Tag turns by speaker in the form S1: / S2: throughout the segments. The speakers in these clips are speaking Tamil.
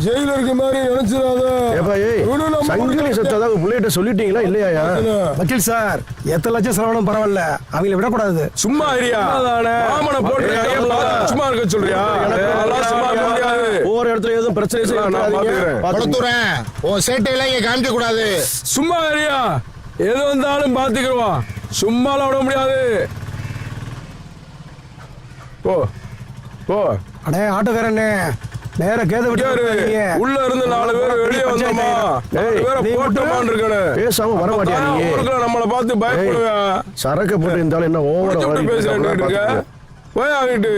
S1: ஜெயில இருக்க மாதிரி நினைச்சிடாத.
S2: சங்கிலி சத்ததாக புள்ளைகிட்ட சொல்லிட்டீங்களா இல்லையா?
S3: வக்கீல் சார், எத்தனை லட்சம் செலவனும் பரவாயில்ல, அவங்கள விடக்கூடாது.
S1: சும்மா அறியா சும்மா இருக்க சொல்றியா?
S2: ஒவ்வொரு இடத்துல எதுவும் பிரச்சனை
S1: காமிக்க கூடாது. சும்மா அறியா, எது வந்தாலும் பாத்துக்கிறோம். சும்மாலாம் விட முடியாது. போ போ.
S3: அடே ஆட்டோக்காரண்ணே, நேர கேத விட்டு
S1: உள்ள இருந்து 4 பேர் வெளியே வந்தோமா, 4 பேரை போட்டோமான்னு இருக்கனே.
S2: பேசாம வர மாட்டியா நீ?
S1: நம்மளை பார்த்து பயப்படுவா.
S2: சரக்கு போட்டு இருந்தாலும் என்ன ஓவரா
S1: பேசுறேன். போய் ஆகிட்டு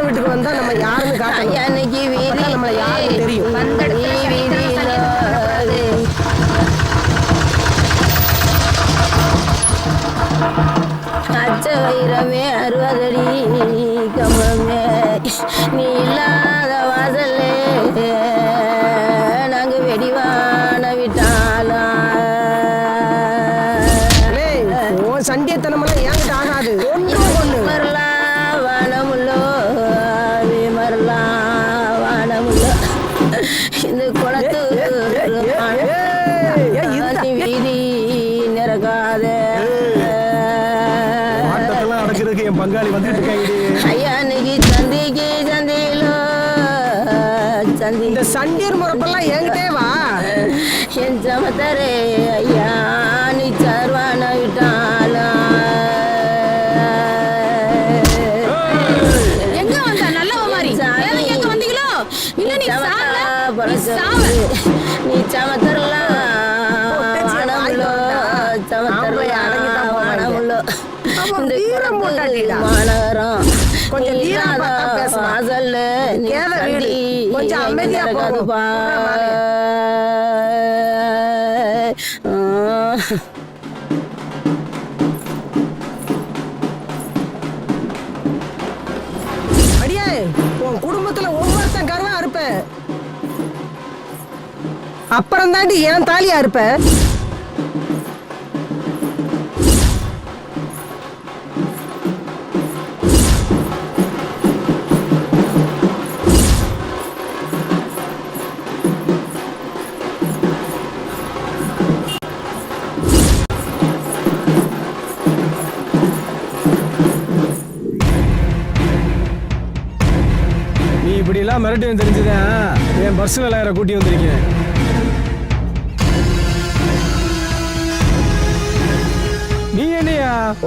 S4: வீட்டுக்கு வந்தா நம்ம யாருன்னு காட்டணும். நம்மள யாருன்னு தெரியும்.
S5: அச்ச வைரமே 60 அடி கம்பமே, நீ இல்லாத வாசல்லே நாங்க வெடிவான விட்டாலாம்.
S4: சண்டியத்தனமெல்லாம் என்கிட்ட ஆகாது.
S5: மரலாம் வானமுள்ளோ, மரலாம் வானமுள்ளோ, இந்த குளத்து வீதி நிறக்காத
S3: என் பங்காளி வந்துட்டு இருக்காங்க.
S5: ஐயா இன்னைக்கு சந்தையிலோ
S4: இந்த சண்டீர் முறப்பெல்லாம் என்கிட்டே வா.
S5: என் சமத்தரே ஐயா நீ சர்வான விட்டாலும்
S6: எங்க வந்த நல்ல மாதிரி எங்க வந்தீங்களோ? இல்ல நீ
S5: நீ சமத்தரலாம் வானமுள்ளோ, சமத்தரலாம் வானமுள்ளோ, இந்த மாநகரம்
S4: கொஞ்சம்
S5: வாசல்ல
S4: கொஞ்சம் அமைதியா போகுதுப்பா. அடியே, உன் குடும்பத்துல ஒவ்வொருத்தன் கருவா இருப்ப, அப்புறம் தாண்டி ஏன் தாலியா இருப்ப.
S3: இப்படிலாம் மிரட்டி தெரிஞ்சுதான் என் பர்சனல் லாயரை கூட்டி வந்திருக்கேன்.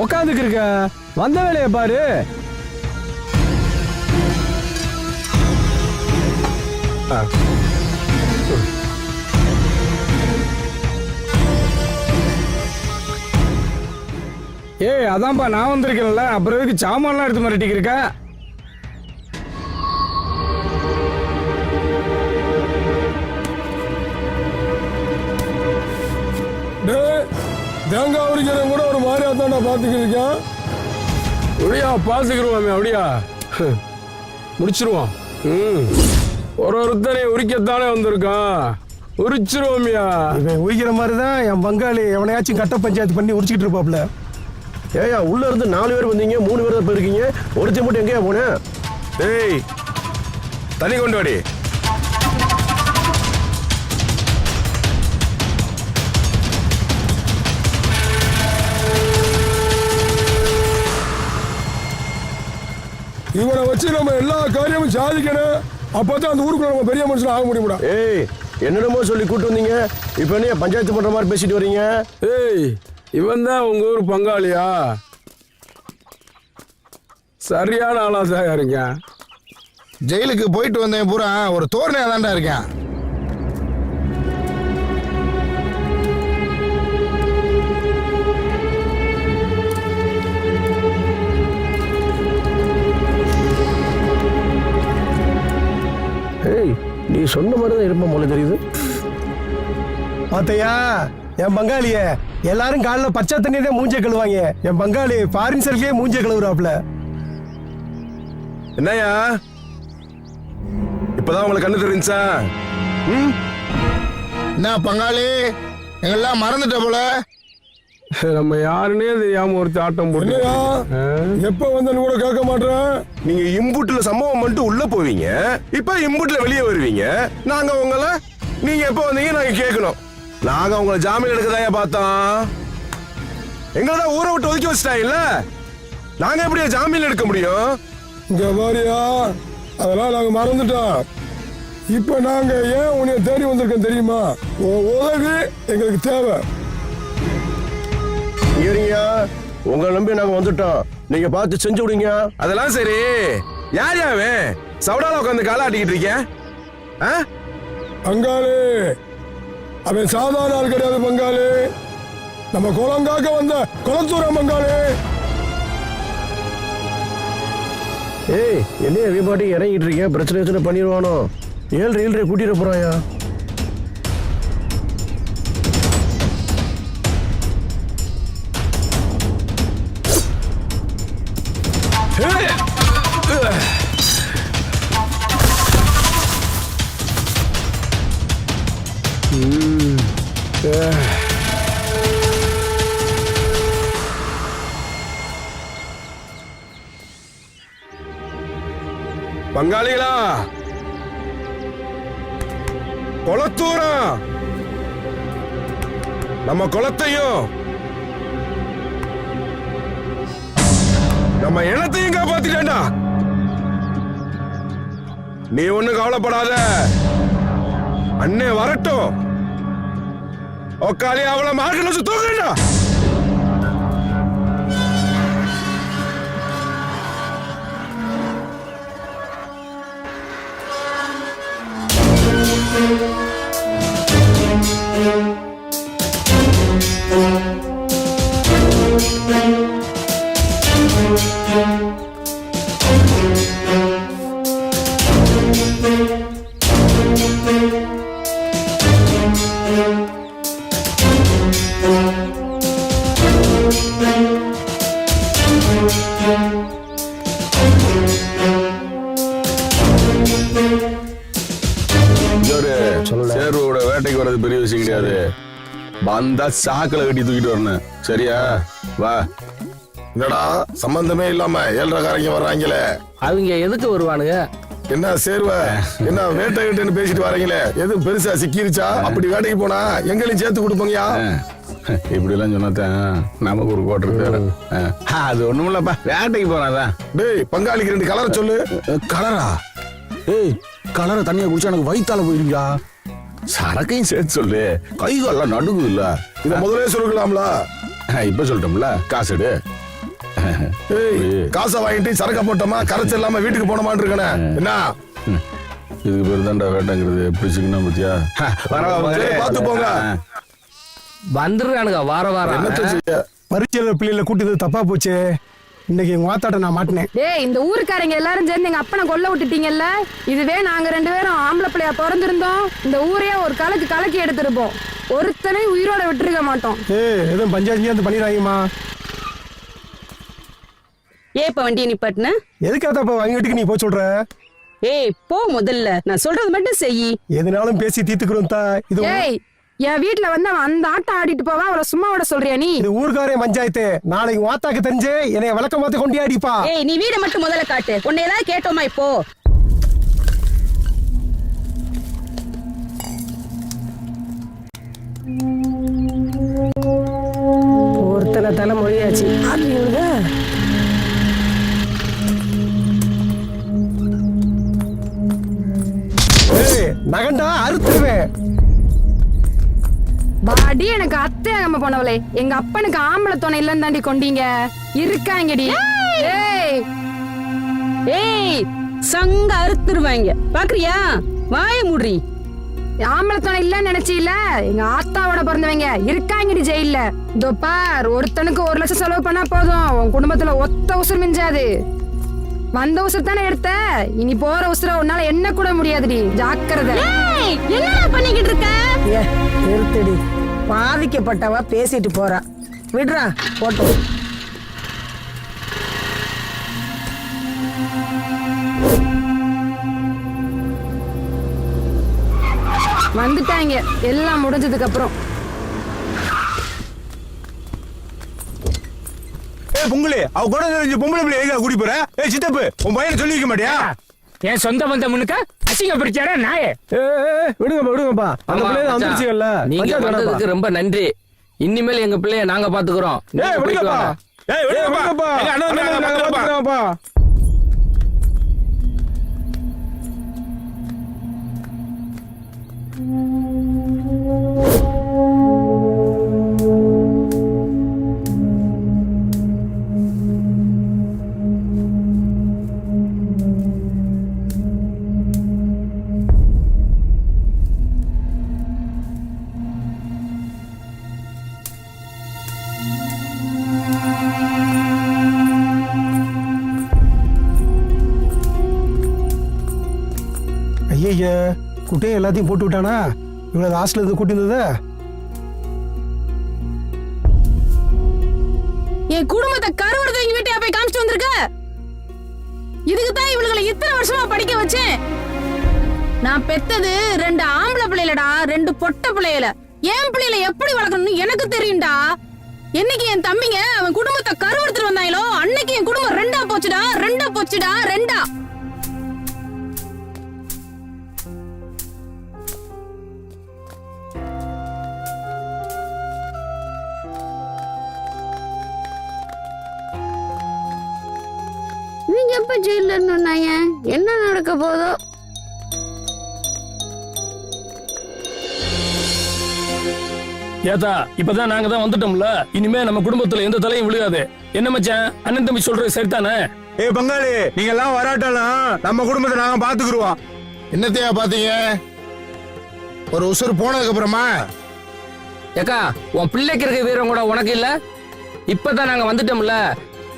S3: உக்காந்துக்கு இருக்க வந்த வேலையை பாரு. ஏய் அதான்ப்பா நான் வந்திருக்கேன்ல, அப்புறம் எதுக்கு சாமான்லாம் எடுத்து மாட்டிக்கு இருக்க?
S1: தேங்காய் உரிக்கிறத கூட ஒரு மாதிரியா தான்டா பாத்துக்கிருக்கேன். அப்படியா பாத்துக்கிருவாமே, அப்படியா முடிச்சிருவோம். ஒருத்தனை உரிக்கத்தானே வந்திருக்கான், உரிச்சிருவோமியா.
S3: இவன் உரிக்கிற மாதிரி தான் என் பங்காளி எவனையாச்சும் கட்ட பஞ்சாயத்து பண்ணி உரிச்சிக்கிட்டு இருப்பாப்ல.
S2: ஏயா உள்ள இருந்து 4 பேர் வந்தீங்க, 3 பேர் தான் போயிருக்கீங்க. ஒருத்தன் மட்டும் எங்கேயா போனேன்?
S1: ஏய் தண்ணி கொண்டு வாடி. இவனை வச்சு நம்ம எல்லா காரியமும் சாதிக்கணும். அப்பதான் அந்த ஊருக்குள்ள நம்ம பெரிய மனுஷன் ஆக முடியும்டா.
S2: ஏய் என்னென்னமோ சொல்லி கூட்டு வந்தீங்க, இப்ப என்ன பஞ்சாயத்து பண்ற மாதிரி பேசிட்டு வரீங்க?
S1: ஏய் இவன் தான் உங்க ஊர் பங்காளியா? சரியான ஆளா தான் இருக்கேன்.
S7: ஜெயிலுக்கு போயிட்டு வந்தேன் பூரா ஒரு தோரணையா தான்டா இருக்கேன்.
S2: ஏய் நீ சொன்ன மாதிரி தான் இருப்ப போல தெரியுது.
S3: பாத்தையா என் பங்காளிய எல்லாரும் காலைல பச்சை தண்ணி தான் மூஞ்ச கழுவாங்க. என் பங்காளி ஃபாரின் சர்க்கிலே மூஞ்ச கழுவுறாப்ல.
S1: என்னையா இப்பதான் உங்களுக்கு கண்ணு தெரிஞ்சா?
S7: என்ன பங்காளி எங்கெல்லாம் மறந்துட்ட போல.
S1: நம்ம யாருன்னே தெரியாம ஒரு ஆட்டம் போட்டு எப்ப வந்தன்னு கூட கேட்க மாட்டேன்.
S8: நீங்க இம்புட்ல சம்பவம் பண்ணிட்டு உள்ள போவீங்க, இப்ப இம்புட்ல வெளியே வருவீங்க. நாங்க உங்களை நீங்க எப்ப வந்தீங்க நாங்க கேட்கணும். நாங்க உங்களை ஜாமீன் எடுக்கதான் பார்த்தோம். எங்களதான் ஊரை விட்டு ஒதுக்கி வச்சிட்டாங்கல்ல, நாங்க எப்படியா ஜாமீன் எடுக்க முடியும்?
S1: இங்க பாரியா, அதெல்லாம் நாங்க மறந்துட்டோம். இப்ப நாங்க ஏன் உன்னைய தேடி வந்திருக்கோம் தெரியுமா? உதவி எங்களுக்கு தேவை.
S2: ஏறிங்க உங்களை நம்பி நாங்க வந்துட்டோம், நீங்க பார்த்து செஞ்சு விடுங்க.
S8: அதெல்லாம் சரி, யார் யாவே சவுடால உட்காந்து காலாட்டிக்கிட்டு இருக்கேன்?
S1: பங்காளி அவன் சாதாரண ஆள் கிடையாது பங்காளி. நம்ம குளங்காக்க வந்த குளத்தூரம் பங்காளி.
S2: ஏய் என்ன வீபாட்டி இறங்கிட்டு இருக்கீங்க? பிரச்சனை பண்ணிடுவானோ? 7 கூட்டிட்டு போறாயா?
S8: பங்காளிகளா, குளத்தூரம் நம்ம குளத்தையும் நம்ம இனத்தையும் காப்பாத்திட்டா. நீ ஒண்ணு கவலைப்படாத, அண்ணே வரட்டும். உக்காளி அவளை மார்க்கெட்ல வச்சு தூக்கண்டா.
S1: சேர்வோட வேட்டைக்கு வர்றது பெரிய விஷயம் கிடையாது. வந்தா சாக்கில கட்டி தூக்கிட்டு வரணும். சரியா? வா.
S7: என்னடா சம்பந்தமே இல்லாம 7:30 வர்றாங்களே,
S4: அவங்க எதுக்கு வருவானுங்க?
S7: என்ன சேர்வ என்ன வேட்டை கிட்டன்னு பேசிட்டு வர்றீங்களே, எதுவும் பெருசா சிக்கிருச்சா? அப்படி வேட்டைக்கு போனா எங்களையும் சேர்த்து கொடுப்போங்கயா.
S1: இப்படி எல்லாம் சொன்னாதான் நமக்கு ஒரு கோட்டை இருக்கு. அது ஒண்ணும் இல்லப்பா, வேட்டைக்கு போறாதான்.
S7: டேய் பங்காளிக்கு 2 கலரை சொல்லு.
S1: கலரா? ஏய் கலரை தண்ணியை குடிச்சா எனக்கு வயித்தால போயிருக்கா. சரக்கையும் சேர்த்து சொல்லு, கை கால்லாம் நடுங்குது இல்ல.
S7: இத முதலே சொல்லலாம்ல. இப்ப சொல்லிட்டோம்ல காசு எடு. ஏய், காசை வாங்கிட்டு சரக்க போட்டோமா கரைச்சு இல்லாம வீட்டுக்கு போனோமான்னு இருக்கனே என்ன
S1: இதுக்கு பேர் தான்டா வேட்டங்கிறது. பிடிச்சிக்கணும் பத்தியா?
S7: சரி, பார்த்து போங்க.
S2: வந்துடுறானுங்க வார வாரம்.
S7: என்னத்த செய்ய?
S3: பரிச்சையில பிள்ளைகளை கூட்டியது தப்பா போச்சு. இன்னைக்கு எங்க வாத்தாட்ட நான் மாட்டினேன்.
S6: டேய் இந்த ஊருக்காரங்க எல்லாரும் சேர்ந்து எங்க அப்பனை கொல்ல விட்டுட்டீங்கல்ல. இதுவே நாங்க 2 பேரும் ஆம்பளை பிள்ளையா பிறந்திருந்தோம் இந்த ஊரையே ஒரு கலக்கி எடுத்திருப்போம். ஒருத்தனை உயிரோட விட்டுருக்க மாட்டோம்.
S3: எதுவும் பஞ்சாயத்து பண்ணிடுறாங்கம்மா.
S5: இப்ப வண்டியை நிப்பாட்டுன?
S3: எதுக்காக அவங்க வீட்டுக்கு நீ போய் சொல்ற?
S5: ஏய் போ, முதல்ல நான் சொல்றது மட்டும் செய்.
S3: எதுனாலும் பேசி தீர்த்துக்கிறோம் தா. இது
S6: ஏய் என் வீட்டுல வந்து அவன் அந்த ஆட்டம் ஆடிட்டு போவா, அவளை சும்மா விட சொல்றியா நீ?
S3: இது ஊர்காரே பஞ்சாயத்து. நாளைக்கு வாத்தாக்கு தெரிஞ்சு என்னைய விளக்க மாத்த கொண்டே அடிப்பா.
S5: ஏய் நீ வீட மட்டும் முதல்ல காட்டு. உன்னை ஏதாவது கேட்டோமா இப்போ?
S4: ஒருத்தனை தலைமொழியாச்சு.
S3: நகண்டா அறுத்துருவேன்.
S6: பாடி எனக்கு அத்தை அம்மா போனவளே, எங்க அப்பனுக்கு ஆம்பளை துணை இல்லன்னு தாண்டி கொண்டீங்க. இருக்காங்கடி. ஏய்
S5: ஏய் சங்க அறுத்துருவாங்க பாக்குறியா? வாய மூடி.
S6: ஆம்பளை துணை இல்லன்னு நினைச்சீல? எங்க ஆத்தாவோட பிறந்தவங்க இருக்காங்கடி ஜெயில. இதோ பார், ஒருத்தனுக்கு 1 லட்சம் செலவு பண்ணா போதும், உன் குடும்பத்துல ஒத்த உசுர் மிஞ்சாது. வந்த உசுர் தானே எடுத்த, இனி போற உசுர உன்னால என்ன கூட முடியாதுடி. ஜாக்கிரதை.
S5: என்னடா பண்ணிக்கிட்டு இருக்க?
S4: நிறுத்தடி. பாதிக்கப்பட்டவ பேசிட்டு போறா, விடுறா போட்டோம்.
S6: வந்துட்டாங்க எல்லாம் முடிஞ்சதுக்கு அப்புறம்.
S3: பொங்கலே அவ கூட பொம்பளை பிள்ளை எங்க கூட்டி போற? சித்தப்பு உன் பையனை சொல்லி வைக்க மாட்டியா?
S9: என் சொந்த வந்த முன்னுக்க அசிங்கப்படுத்தாரா நாயே.
S3: விடுங்கப்பா அந்த பிள்ளை வந்துருச்சுல்ல.
S2: நீங்க வந்ததுக்கு ரொம்ப நன்றி. இனிமேல் எங்க பிள்ளைய நாங்க பாத்துக்கிறோம்.
S3: விடுங்கப்பா. ஐயா குட்டையை எல்லாத்தையும் போட்டு விட்டானா? இவ்வளவு ஹாஸ்டல்ல இருந்து கூட்டி வந்தத
S6: என் குடும்பத்தை கருவடத்தை எங்க வீட்டை போய் காமிச்சிட்டு வந்திருக்க. இதுக்கு தான் இவளுகளை இத்தனை வருஷமா படிக்க வச்சேன். நான் பெத்தது 2 ஆம்பளை பிள்ளைலடா, 2 பொட்டை பிள்ளைல. என் பிள்ளைல எப்படி வளர்க்கணும்னு எனக்கு தெரியும்டா. என்னைக்கு என் தம்பிங்க அவன் குடும்பத்தை கருவெடுத்துட்டு வந்தாங்களோ அன்னைக்கு என் குடும்பம் 2ஆ போச்சுடா. 2.
S5: நீங்க எப்ப ஜெயில இருந்தாங்க? என்ன நடக்க போதோ?
S9: ஏதா இப்பதான் நாங்க தான் வந்துட்டோம்ல, இனிமே நம்ம குடும்பத்துல எந்த தலையும் விழுகாது. என்ன மச்சான், அண்ணன் தம்பி சொல்றது சரிதானே?
S3: பங்காளி நீங்க எல்லாம் வராட்டாலும் நம்ம குடும்பத்தை நாங்க பாத்துக்குருவோம்.
S7: என்னத்தையா பாத்தீங்க? ஒரு உசுறு போனதுக்கு அப்புறமா
S2: ஏக்கா உன் பிள்ளைக்கு இருக்க வீரம் கூட உனக்கு இல்ல. இப்பதான் நாங்க வந்துட்டோம்ல,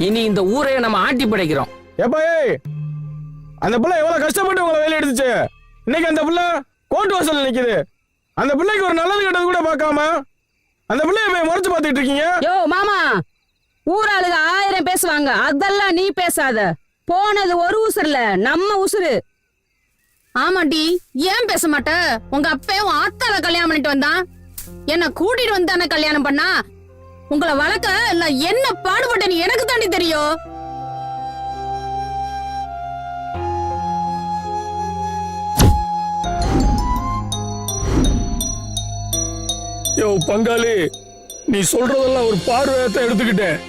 S2: இனி இந்த ஊரைய நம்ம ஆட்டி படைக்கிறோம்.
S3: ஏப்பா அந்த பிள்ளை எவ்வளவு கஷ்டப்பட்டு உங்களை வேலை எடுத்துச்சு. இன்னைக்கு அந்த பிள்ளை கோர்ட் வாசல்ல நிக்குது. அந்த பிள்ளைக்கு ஒரு நல்லது கெட்டது கூட பார்க்காம அந்த பிள்ளைய போய் முறைச்சு பார்த்துட்டு இருக்கீங்க.
S5: யோ மாமா, ஊராளுங்க 1000 பேசுவாங்க, அதெல்லாம் நீ பேசாத. போனது ஒரு உசுர்ல நம்ம உசுரு.
S6: ஆமாண்டி, ஏன் பேச மாட்ட? உங்க அப்பே உன் ஆத்தால கல்யாணம் பண்ணிட்டு வந்தான், என்ன கூட்டிட்டு வந்தானே கல்யாணம் பண்ணா. உங்களை வளர்க்க நான் என்ன பாடுபட்டேன்னு எனக்கு தாண்டி தெரியும்.
S9: யோ பங்காளி, நீ சொல்றதெல்லாம் ஒரு பார்வையத்தான் எடுத்துக்கிட்டேன்.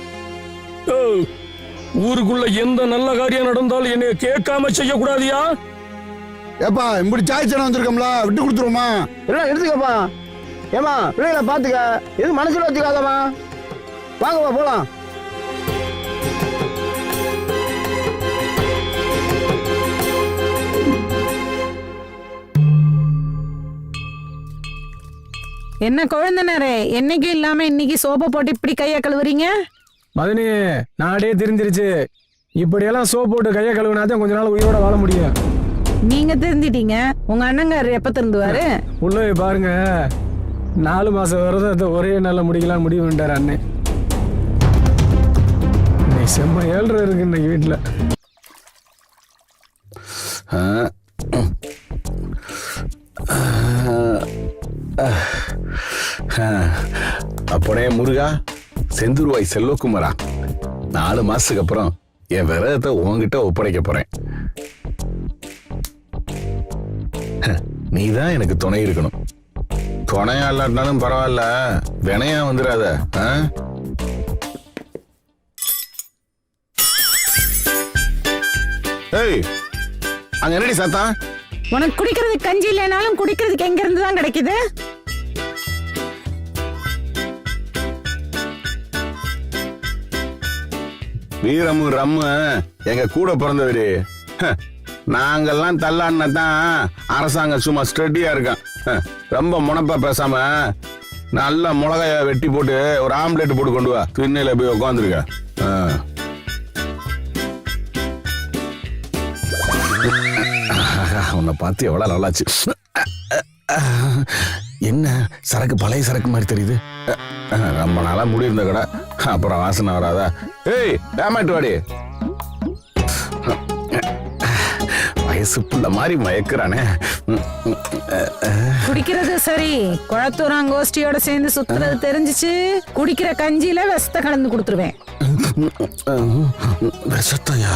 S9: ஊருக்குள்ள எந்த நல்ல காரியம் நடந்தாலும் என்னைய கேட்காம செய்யக்கூடாதியா?
S7: ஏப்பா இப்படி சாய்ச்சனம் வந்திருக்கோம்ல, விட்டு கொடுத்துருவோமா?
S3: எல்லாம் எடுத்துக்கப்பா. ஏமா பிள்ளைகளை பாத்துக்க, எது மனசுல வச்சுக்காதமா. வாங்கப்பா போலாம்.
S6: என்ன குழந்தைனரே, என்னைக்கும் இல்லாம இன்னைக்கு சோப்பை போட்டு இப்படி கையை கழுவுறீங்க?
S3: மதனி, நாடே தெரிஞ்சிருச்சு. இப்படியெல்லாம் சோப் போட்டு கையை கழுவுனாதான் கொஞ்ச நாள் உயிரோட வாழ முடியும்.
S6: நீங்க தெரிஞ்சிட்டீங்க, உங்க அண்ணங்காரு எப்ப திருந்துவாரு?
S3: உள்ள போய் பாருங்க, 4 மாசம் விரதத்தை ஒரே நாள்ல முடிக்கலாம்னு முடிவு பண்ணிட்டாரு அண்ணே. நீ செம்ம 7 இருக்கு இன்னைக்கு வீட்டுல.
S8: அப்பனே முருகா, செந்தூர்வாய் செல்வகுமாரா, 4 மாசத்துக்கு அப்புறம் என் விரதத்தை உன்கிட்ட ஒப்படைக்க போறேன். நீதான் எனக்கு துணை இருக்கணும். துணையா இல்லாட்டினாலும் பரவாயில்ல, வினையா வந்துடாத. ஏய், அங்க என்னடி சத்தம்?
S6: உனக்கு குடிக்கிறதுக்கு கஞ்சி இல்லைனாலும் குடிக்கிறதுக்கு எங்க இருந்து தான் கிடைக்குது?
S8: வீரமு ரம்மு எங்க கூட பிறந்தவரு. நாங்கெல்லாம் தள்ளான்னா தான் அரசாங்கம் சும்மா ஸ்டடியா இருக்கான். ரொம்ப முனப்பா பேசாம நல்ல மிளகாய வெட்டி போட்டு ஒரு ஆம்லெட் போட்டு கொண்டு வா. திண்ணையில போய் உட்காந்துருக்க. உன்னை பார்த்து எவ்வளவு நல்லாச்சு. என்ன சரக்கு பழைய சரக்கு மாதிரி தெரியுது. ரொம்ப நாளா முடி இருந்த கடை, அப்புறம் வாசனை வராதா? ஏய், டேமேட் வாடி. வயசு புள்ள மாதிரி மயக்குறானே.
S6: குடிக்கிறது சரி, குளத்தூராங்கோஷ்டியோட சேர்ந்து சுத்துறது தெரிஞ்சிச்சு, குடிக்கிற கஞ்சியில விஷத்தை கலந்து கொடுத்துருவேன்.
S8: விஷத்தையா?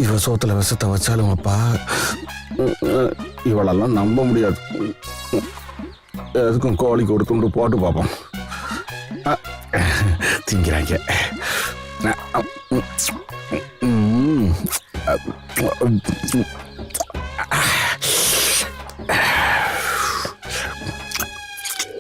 S8: இவ சோத்துல விஷத்தை வச்சாலும் அப்பா இவளெல்லாம் நம்ப முடியாது. எதுக்கும் கோழி கொடுத்துட்டு போட்டு பார்ப்போம். திங்கிறாங்க.